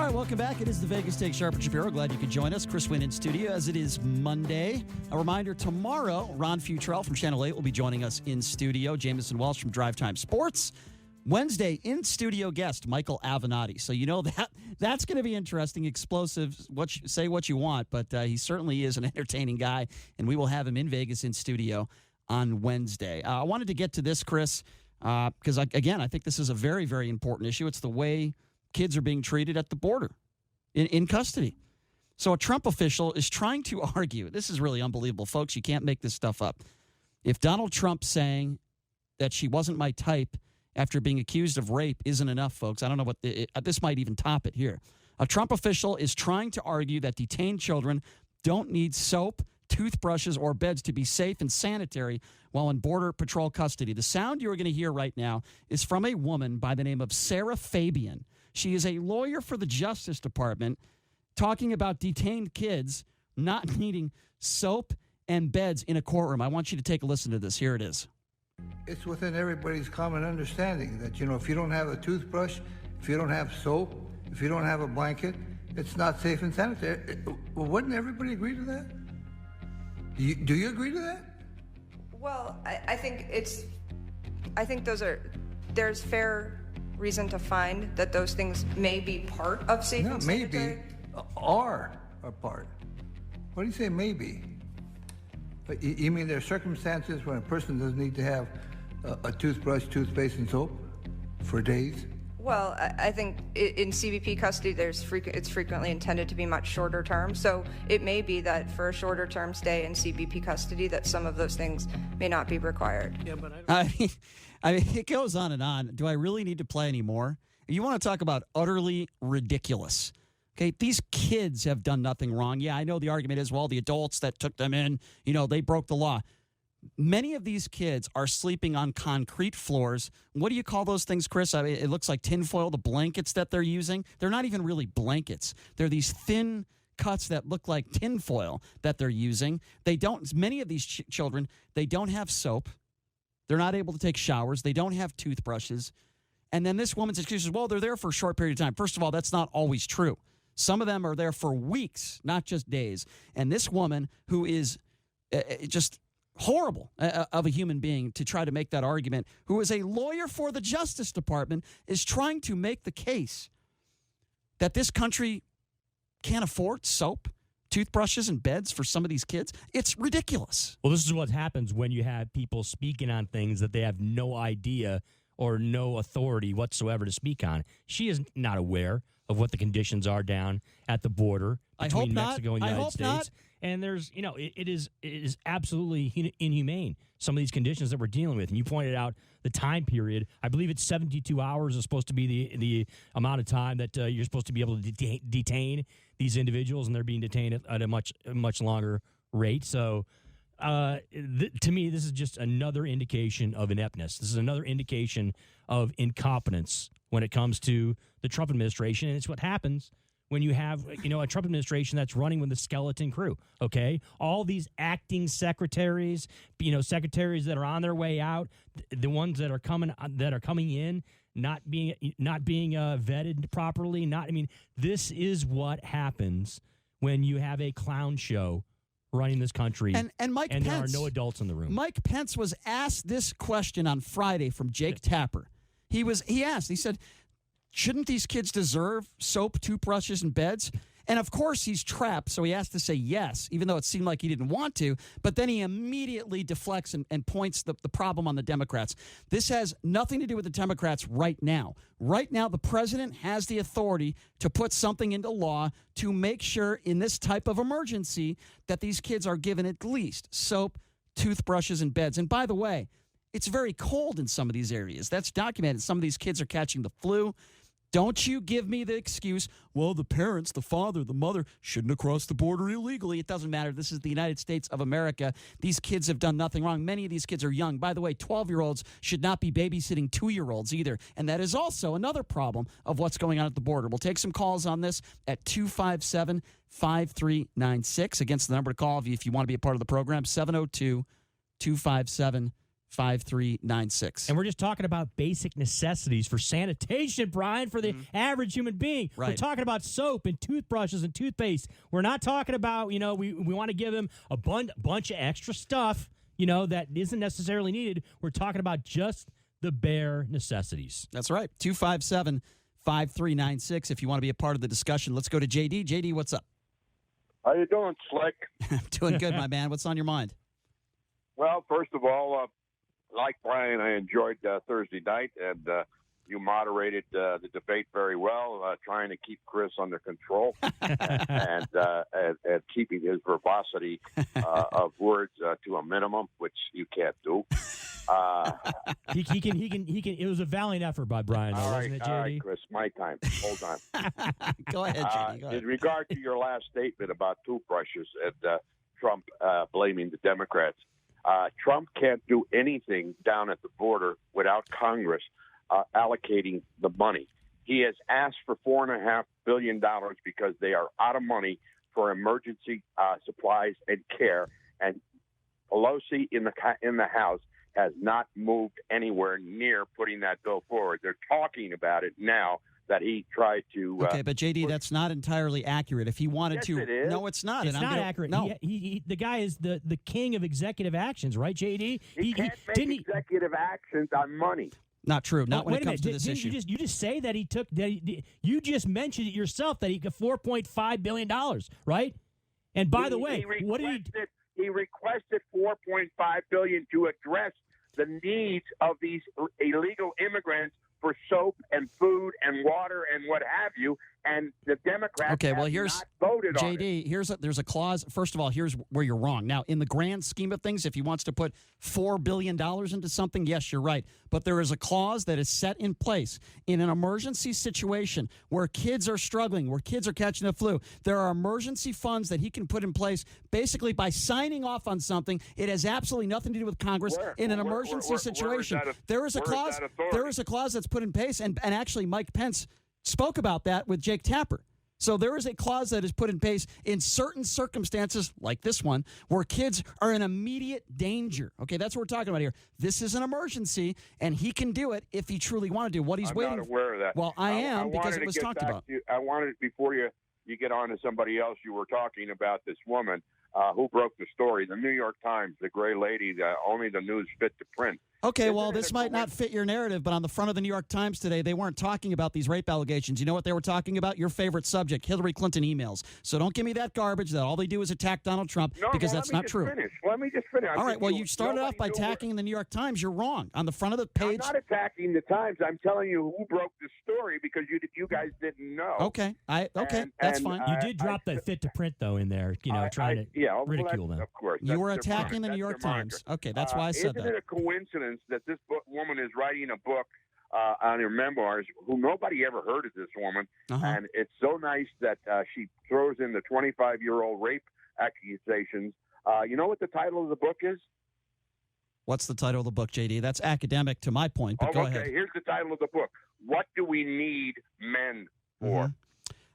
right, welcome back. It is the Vegas Take Sharp and Shapiro. Glad you could join us. Chris Wynn in studio as it is Monday. A reminder, tomorrow, Ron Futrell from Channel 8 will be joining us in studio. Jamison Welsh from Drive Time Sports. Wednesday, in-studio guest, Michael Avenatti. So you know that's going to be interesting, explosive, say what you want, but he certainly is an entertaining guy, and we will have him in Vegas in studio on Wednesday. I wanted to get to this, Chris, because, again, I think this is a very, very important issue. It's the way kids are being treated at the border in custody. So a Trump official is trying to argue, this is really unbelievable, folks, you can't make this stuff up. If Donald Trump saying that she wasn't my type after being accused of rape isn't enough, folks, I don't know what, this might even top it here. A Trump official is trying to argue that detained children don't need soap, toothbrushes, or beds to be safe and sanitary while in Border Patrol custody. The sound you're going to hear right now is from a woman by the name of Sarah Fabian. She is a lawyer for the Justice Department talking about detained kids not needing soap and beds in a courtroom. I want you to take a listen to this. Here it is. It's within everybody's common understanding that, if you don't have a toothbrush, if you don't have soap, if you don't have a blanket, it's not safe and sanitary. Well, wouldn't everybody agree to that? Do you agree to that? Well, I think there's fair reason to find that those things may be part of safe and sanitary. Maybe are a part. What do you say maybe? But you mean there are circumstances when a person doesn't need to have a toothbrush, toothpaste, and soap for days? Well, I think in CBP custody, it's frequently intended to be much shorter term. So it may be that for a shorter term stay in CBP custody, that some of those things may not be required. Yeah, but I mean, it goes on and on. Do I really need to play any more? You want to talk about utterly ridiculous. Okay, these kids have done nothing wrong. Yeah, I know the argument is, well, the adults that took them in, they broke the law. Many of these kids are sleeping on concrete floors. What do you call those things, Chris? I mean, it looks like tinfoil, the blankets that they're using. They're not even really blankets. They're these thin cuts that look like tinfoil that they're using. Many of these children, they don't have soap. They're not able to take showers. They don't have toothbrushes. And then this woman's excuse is, well, they're there for a short period of time. First of all, that's not always true. Some of them are there for weeks, not just days. And this woman, who is just horrible of a human being to try to make that argument, who is a lawyer for the Justice Department, is trying to make the case that this country can't afford soap, toothbrushes, and beds for some of these kids. It's ridiculous. Well, this is what happens when you have people speaking on things that they have no idea or no authority whatsoever to speak on. She is not aware of what the conditions are down at the border between Mexico and the United States. Not. And there's, it is absolutely inhumane, some of these conditions that we're dealing with. And you pointed out the time period. I believe it's 72 hours is supposed to be the amount of time that you're supposed to be able to detain these individuals, and they're being detained at a much longer rate. So to me, this is just another indication of ineptness. This is another indication of incompetence when it comes to the Trump administration. And it's what happens when you have, a Trump administration that's running with a skeleton crew, okay? All these acting secretaries, secretaries that are on their way out, the ones that are coming in, not being vetted properly. This is what happens when you have a clown show running this country, and Mike Pence, there are no adults in the room. Mike Pence was asked this question on Friday from Jake Tapper. He said, shouldn't these kids deserve soap, toothbrushes, and beds? And, of course, he's trapped, so he has to say yes, even though it seemed like he didn't want to. But then he immediately deflects and points the problem on the Democrats. This has nothing to do with the Democrats right now. Right now, the president has the authority to put something into law to make sure in this type of emergency that these kids are given at least soap, toothbrushes, and beds. And, by the way, it's very cold in some of these areas. That's documented. Some of these kids are catching the flu. Don't you give me the excuse, well, the parents, the father, the mother, shouldn't have crossed the border illegally. It doesn't matter. This is the United States of America. These kids have done nothing wrong. Many of these kids are young. By the way, 12-year-olds should not be babysitting 2-year-olds either. And that is also another problem of what's going on at the border. We'll take some calls on this at 257-5396. Against the number to call if you want to be a part of the program, 702-257-5396. 255-5396. And we're just talking about basic necessities for sanitation, Brian, for the average human being. Right. We're talking about soap and toothbrushes and toothpaste. We're not talking about, we want to give them a bunch of extra stuff, that isn't necessarily needed. We're talking about just the bare necessities. That's right. 257-5396 if you want to be a part of the discussion. Let's go to JD. JD, what's up? How you doing, Slick? I'm doing good, my man. What's on your mind? Well, first of all, like Brian, I enjoyed Thursday night, and you moderated the debate very well, trying to keep Chris under control and keeping his verbosity of words to a minimum, which you can't do. He can. It was a valiant effort by Brian, though, wasn't it, JD? All right, Chris, my time. Hold on. Go ahead, JD. Go ahead. In regard to your last statement about toothbrushes and Trump blaming the Democrats, Trump can't do anything down at the border without Congress allocating the money. He has asked for $4.5 billion because they are out of money for emergency supplies and care, and Pelosi in the House has not moved anywhere near putting that bill forward. They're talking about it now that he tried to. Okay, but JD, that's not entirely accurate. If he wanted Yes, to, it is. no, it's not. It's and not accurate. No, He the guy is the king of executive actions, right, JD? He can't make executive actions on money. not true. Not Oh, when wait it a comes minute. to this Didn't issue. You just say that he took that? You just mentioned it yourself that he got $4.5 billion, right? And by the way, what did he requested $4.5 billion to address the needs of these illegal immigrants for soap and food and water and what have you, and the Democrats have not voted on it. JD, there's a clause. First of all, here's where you're wrong. Now, in the grand scheme of things, if he wants to put $4 billion into something, yes, you're right. But there is a clause that is set in place in an emergency situation where kids are struggling, where kids are catching the flu. There are emergency funds that he can put in place basically by signing off on something. It has absolutely nothing to do with Congress. In an emergency situation, there is a clause. There is a clause that's put in place, and actually Mike Pence spoke about that with Jake Tapper. So there is a clause that is put in place in certain circumstances, like this one, where kids are in immediate danger. Okay, that's what we're talking about here. This is an emergency, and he can do it if he truly wanted to. What he's I'm waiting. not aware of that. Well, I am because it was talked about. I wanted, before you get on to somebody else, you were talking about this woman who broke the story. The New York Times, the gray lady, only the news fit to print. Okay, well, this might not fit your narrative, but on the front of the New York Times today, they weren't talking about these rape allegations. You know what they were talking about? Your favorite subject, Hillary Clinton emails. So don't give me that garbage that all they do is attack Donald Trump, because that's not true. Let me just finish. All right, well, you started off by attacking the New York Times. You're wrong. On the front of the page. I'm not attacking the Times. I'm telling you who broke the story because you guys didn't know. Okay, that's fine. you did drop that fit to print though in there, trying to ridicule them. Of course, you were attacking the New York Times. Okay, that's why I said that. Isn't it a coincidence that this woman is writing a book on her memoirs, who nobody ever heard of this woman, and it's so nice that she throws in the 25-year-old rape accusations. You know what the title of the book is? What's the title of the book, JD? That's academic to my point, but go ahead. Here's the title of the book. What do we need men for?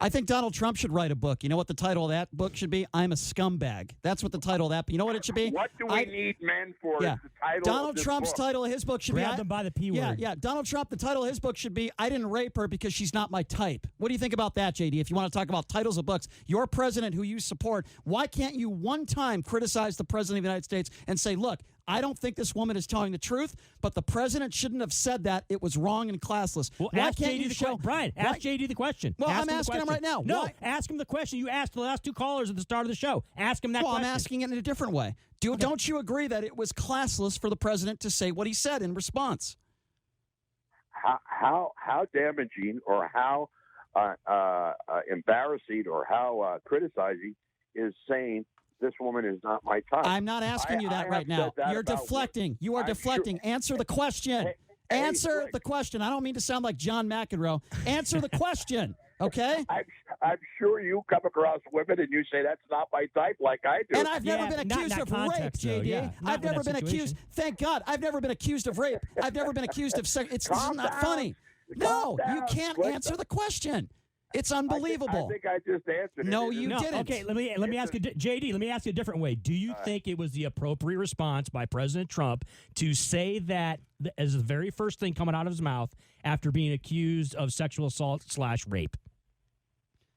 I think Donald Trump should write a book. You know what the title of that book should be? I'm a scumbag. That's what the title of that. You know what it should be? What do we need men for? Yeah. Is the title Donald of this Trump's book. title of his book should Grab be. them by the P word. Yeah. Donald Trump, the title of his book should be I Didn't Rape Her Because She's Not My Type. What do you think about that, JD? If you want to talk about titles of books, your president who you support, why can't you one time criticize the president of the United States and say, look, I don't think this woman is telling the truth, but the president shouldn't have said that. It was wrong and classless. Well, why ask can't JD you the show Brian, ask JD the question. Well, ask I'm asking him right now. No, Why? ask him the question you asked the last two callers at the start of the show. Ask him that Well, question. I'm asking it in a different way. Don't you agree that it was classless for the president to say what he said in response? How damaging or how embarrassing or how criticizing is saying this woman is not my type? I'm not asking you that right now. You're deflecting. You are deflecting. Answer the question. Answer the question. I don't mean to sound like John McEnroe. Answer the question, okay? I'm sure you come across women and you say that's not my type like I do. And I've never been accused of rape, JD. Yeah, I've never been accused. Thank God. I've never been accused of rape. I've never been accused of sex. This is not funny. No, you can't answer the question. It's unbelievable. I think I just answered No, it. you No, didn't. okay, let me ask you, JD, let me ask you a different way. Do you think it was the appropriate response by President Trump to say that as the very first thing coming out of his mouth after being accused of sexual assault / rape?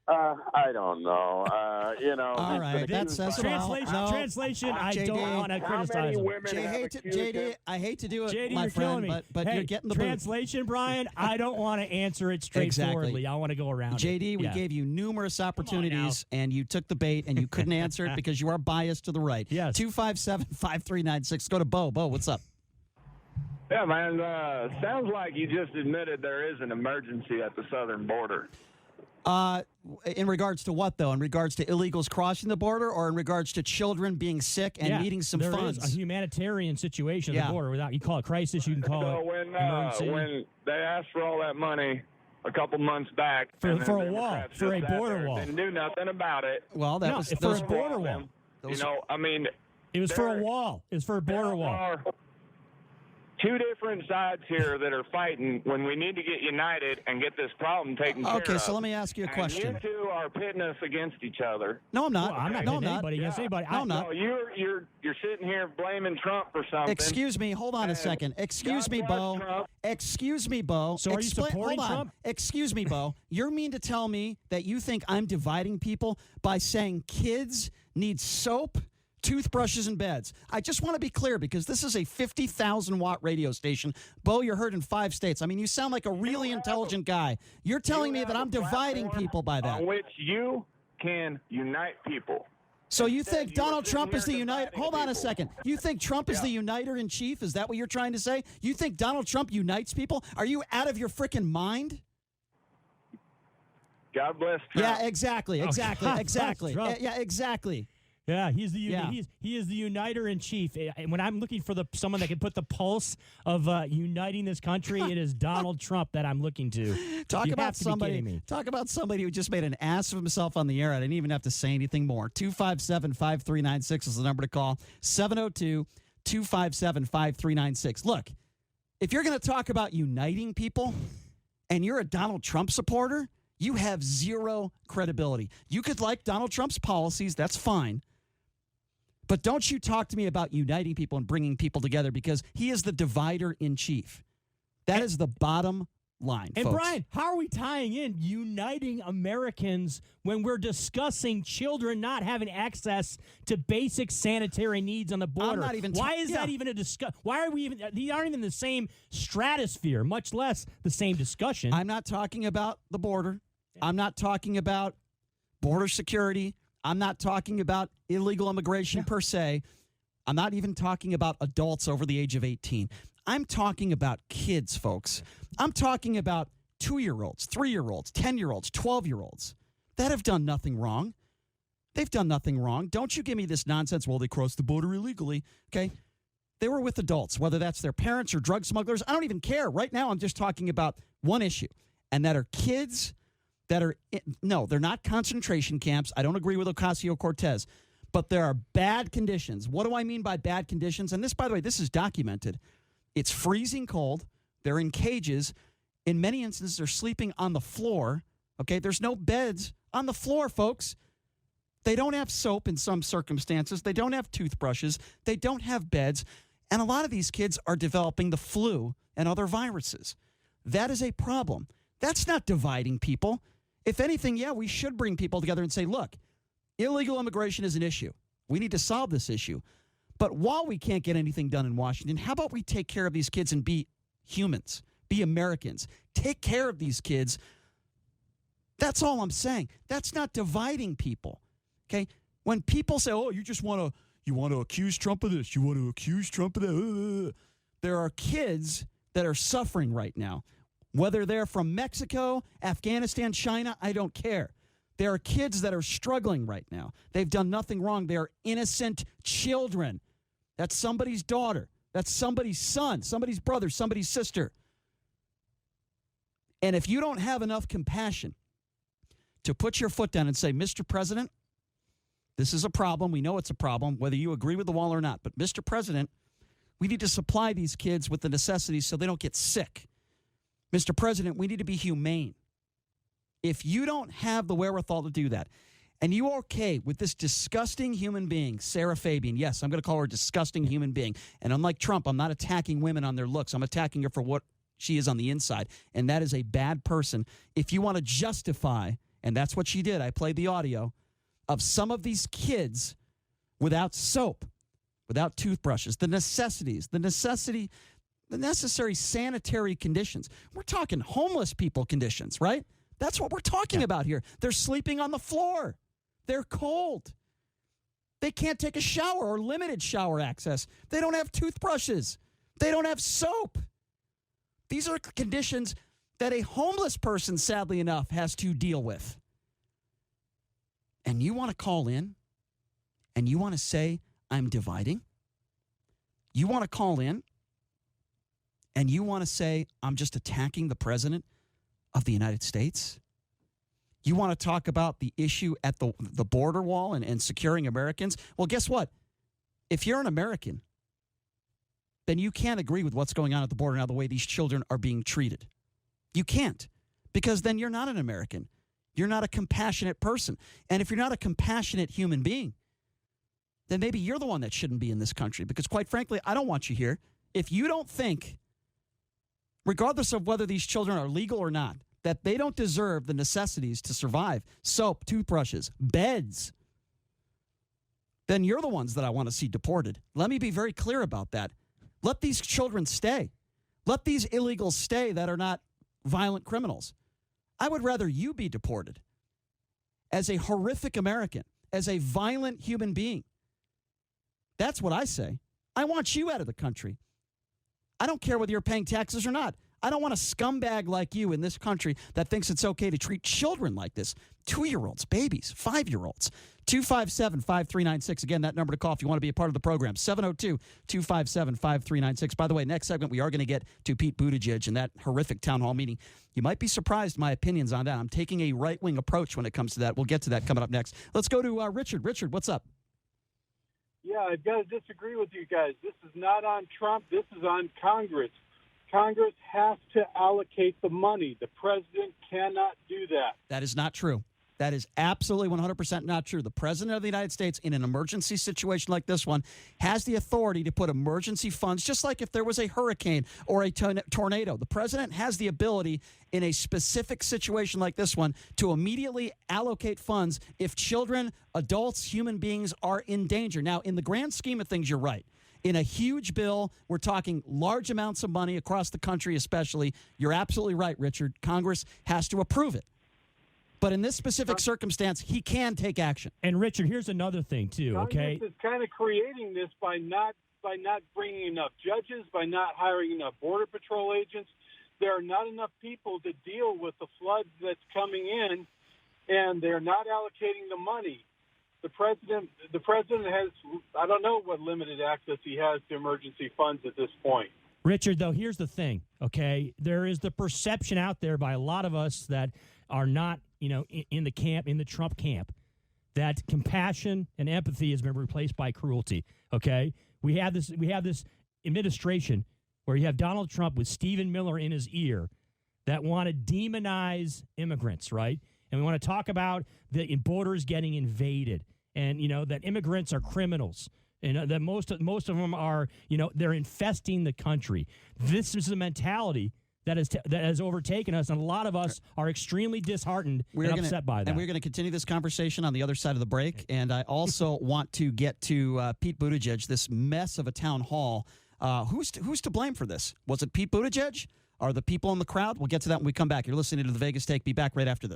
I don't know. All right, that says it all. Translation, I JD, don't want to how criticize many him. women have accused him? JD, I hate to do it, JD, my you're killing friend, me. but hey, you're getting the boot. translation, Brian. I don't want to answer it straightforwardly. Exactly. I want to go around. JD, we Yeah. gave you numerous opportunities, and you took the bait, and you couldn't answer it because you are biased to the right. Yes. 257-5396. Go to Bo. Bo, what's up? Yeah, man. Sounds like you just admitted there is an emergency at the southern border. In regards to what, though? In regards to illegals crossing the border, or in regards to children being sick and needing some there funds? is a humanitarian situation at the border. Without you call it crisis, you can call So it emergency. when they asked for all that money a couple months back For and then a the wall, Democrats for a just sat border there wall. and didn't do nothing about it. Well, that No, was for those a border wall. You know, I mean, It was for a there- wall. It was for a border there wall. are two different sides here that are fighting when we need to get united and get this problem taken care of. Okay, so let me ask you a question. And you two are pitting us against each other. No, I'm not. Well, I'm not no, pitting I'm not. anybody against anybody. No, I'm not. No, you're sitting here blaming Trump for something. Excuse me. Hold on a And second. Excuse God me, bless Bo. Trump. Excuse me, Bo. So are you supporting hold on. Trump? Excuse me, Bo. You're mean to tell me that you think I'm dividing people by saying kids need soap, toothbrushes, and beds. I just want to be clear because this is a 50,000-watt radio station. Bo, you're heard in 5 states. I mean, you sound like a really intelligent guy. You're telling me You that have I'm a dividing platform people by that. on which you can unite people. So you Instead, think you are Donald sitting Trump is the here uniter? dividing Hold on a people. second. You think Trump is the uniter in chief? Is that what you're trying to say? You think Donald Trump unites people? Are you out of your freaking mind? God bless Trump. Yeah, exactly, exactly, God exactly. bless Trump. Yeah, exactly. Yeah, he's the Yeah. he is the uniter in chief. And when I'm looking for someone that can put the pulse of uniting this country, it is Donald Trump that I'm looking to. Talk You about have to be kidding me. somebody who just made an ass of himself on the air. I didn't even have to say anything more. 257-5396 is the number to call. 702-257-5396. Look, if you're going to talk about uniting people and you're a Donald Trump supporter, you have zero credibility. You could like Donald Trump's policies, that's fine. But don't you talk to me about uniting people and bringing people together because he is the divider in chief. That is the bottom line, And folks. Brian, how are we tying in uniting Americans when we're discussing children not having access to basic sanitary needs on the border? not even Why is that yeah. even a discuss? Why are we even? These aren't even the same stratosphere, much less the same discussion. I'm not talking about the border. I'm not talking about border security. I'm not talking about illegal immigration per se. I'm not even talking about adults over the age of 18. I'm talking about kids, folks. I'm talking about 2-year-olds, 3-year-olds, 10-year-olds, 12-year-olds that have done nothing wrong. They've done nothing wrong. Don't you give me this nonsense, well, they crossed the border illegally. Okay? They were with adults, whether that's their parents or drug smugglers. I don't even care. Right now, I'm just talking about one issue, and that are kids that are, no, they're not concentration camps. I don't agree with Ocasio-Cortez, but there are bad conditions. What do I mean by bad conditions? And this, by the way, this is documented. It's freezing cold. They're in cages. In many instances, they're sleeping on the floor. Okay, there's no beds on the floor, folks. They don't have soap in some circumstances. They don't have toothbrushes. They don't have beds. And a lot of these kids are developing the flu and other viruses. That is a problem. That's not dividing people. If anything, yeah, we should bring people together and say, look, illegal immigration is an issue. We need to solve this issue. But while we can't get anything done in Washington, how about we take care of these kids and be humans, be Americans, take care of these kids. That's all I'm saying. That's not dividing people. Okay? When people say, oh, you want to accuse Trump of this, you want to accuse Trump of that. There are kids that are suffering right now. Whether they're from Mexico, Afghanistan, China, I don't care. There are kids that are struggling right now. They've done nothing wrong. They are innocent children. That's somebody's daughter. That's somebody's son, somebody's brother, somebody's sister. And if you don't have enough compassion to put your foot down and say, Mr. President, this is a problem. We know it's a problem, whether you agree with the wall or not. But, Mr. President, we need to supply these kids with the necessities so they don't get sick. Mr. President, we need to be humane. if you don't have the wherewithal to do that, and you are okay with this disgusting human being, Sarah Fabian, yes, I'm going to call her a disgusting human being. And unlike Trump, I'm not attacking women on their looks. I'm attacking her for what she is on the inside. And that is a bad person. If you want to justify, and that's what she did, I played the audio of some of these kids without soap, without toothbrushes, the necessary sanitary conditions. We're talking homeless people conditions, right? That's what we're talking about here. They're sleeping on the floor. They're cold. They can't take a shower or limited shower access. They don't have toothbrushes. They don't have soap. These are conditions that a homeless person, sadly enough, has to deal with. And you want to call in and you want to say, I'm dividing? You want to call in and you want to say, I'm just attacking the president of the United States? You want to talk about the issue at the border wall and securing Americans? Well, guess what? If you're an American, then you can't agree with what's going on at the border now, the way these children are being treated. You can't, because then you're not an American. You're not a compassionate person. And if you're not a compassionate human being, then maybe you're the one that shouldn't be in this country, because quite frankly, I don't want you here. If you don't think, regardless of whether these children are legal or not, that they don't deserve the necessities to survive, soap, toothbrushes, beds, then you're the ones that I want to see deported. Let me be very clear about that. Let these children stay. Let these illegals stay that are not violent criminals. I would rather you be deported as a horrific American, as a violent human being. That's what I say. I want you out of the country. I don't care whether you're paying taxes or not. I don't want a scumbag like you in this country that thinks it's okay to treat children like this. 2-year-olds, babies, 5-year-olds. 257-5396. Again, that number to call if you want to be a part of the program. 702-257-5396. By the way, next segment, we are going to get to Pete Buttigieg and that horrific town hall meeting. You might be surprised my opinions on that. I'm taking a right-wing approach when it comes to that. We'll get to that coming up next. Let's go to Richard. Richard, what's up? Yeah, I've got to disagree with you guys. This is not on Trump. This is on Congress. Congress has to allocate the money. The president cannot do that. That is not true. That is absolutely 100% not true. The president of the United States, in an emergency situation like this one, has the authority to put emergency funds, just like if there was a hurricane or a tornado. The president has the ability in a specific situation like this one to immediately allocate funds if children, adults, human beings are in danger. Now, in the grand scheme of things, you're right. In a huge bill, we're talking large amounts of money across the country especially. You're absolutely right, Richard. Congress has to approve it. But in this specific circumstance, he can take action. And, Richard, here's another thing, too, okay? Congress is kind of creating this by not bringing enough judges, by not hiring enough Border Patrol agents. There are not enough people to deal with the flood that's coming in, and they're not allocating the money. The president has, I don't know what limited access he has to emergency funds at this point. Richard, though, here's the thing, okay? There is the perception out there by a lot of us that are not, in the Trump camp, that compassion and empathy has been replaced by cruelty, okay? We have this administration where you have Donald Trump with Stephen Miller in his ear that want to demonize immigrants, right? And we want to talk about the borders getting invaded and, that immigrants are criminals and that most of them are, they're infesting the country. This is a mentality that has overtaken us, and a lot of us are extremely disheartened and upset by that. And we're going to continue this conversation on the other side of the break. And I also want to get to Pete Buttigieg, this mess of a town hall. Who's to blame for this? Was it Pete Buttigieg? Are the people in the crowd? We'll get to that when we come back. You're listening to The Vegas Take. Be back right after this.